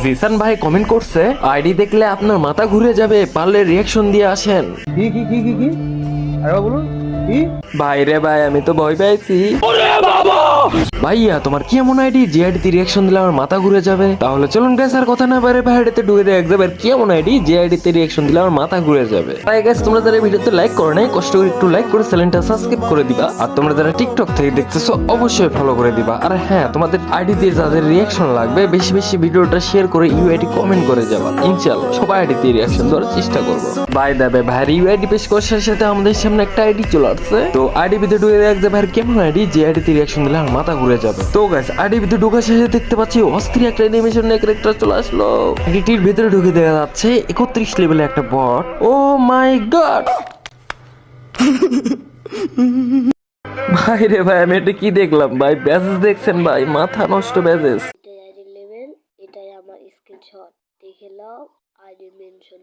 জিসান ভাই কমেন্ট করছে, আইডি দেখলে আপনার মাথা ঘুরে যাবে, পারলে রিয়াকশন দিয়ে আসেন। কি আরে বলুন কি? ভাই রে ভাই, আমি তো ভয় পেয়েছি। ভাইয়া তোমার কি এমন আইডি যে আইডিতে রিয়াকশন দিলে আমার মাথা ঘুরে যাবে? তাহলে চলুন গাইস আর কথা না বাড়ে ভাই আইডিতে ঢুকে দেখ যাবে কি এমন আইডি যে আইডিতে রিয়াকশন দিলে আমার মাথা ঘুরে যাবে। তাই গাইস তোমরা যারা ভিডিওতে লাইক করো নাই, কষ্ট করে একটু লাইক করে চ্যানেলটা সাবস্ক্রাইব করে দিবা। আর তোমরা যারা টিকটক থেকে দেখতেছো অবশ্যই ফলো করে দিবা। আর হ্যাঁ, তোমাদের আইডি দিয়ে যাদের রিয়াকশন লাগবে বেশি বেশি ভিডিওটা শেয়ার করে ইউআইডি কমেন্ট করে যাবা। ইনশাআল্লাহ সবাই আইডিতে রিয়াকশন দেওয়ার চেষ্টা করবো। বাই দেবে ভাই ইউআইডি পেশ করার সাথে আমাদের সামনে একটা আইডি চলে আসছে। তো আইডি ভিতরে ঢুকে দেখ যে ভাই কেমন আইডি যে আইডিতে রিয়াকশন দিলে আমার মাথা ঘুরে যাবে। তো গাইস আইডি ভিতরে ঢোকার শেষে দেখতে পাচ্ছি অস্থির একটা অ্যানিমেশন এর ক্যারেক্টার চলে আসলো। আইডিটির ভিতরে ঢুকে দেখা যাচ্ছে 31 লেভেলে একটা বট। ও মাই গড ভাই রে ভাই, আমি এটা কি দেখলাম ভাই? ব্যাজেস দেখছেন ভাই? মাথা নষ্ট ব্যাজেস। এটাই আইডি লেভেল, এটাই আমার স্ক্রিনশট, দেখে নাও। ID mention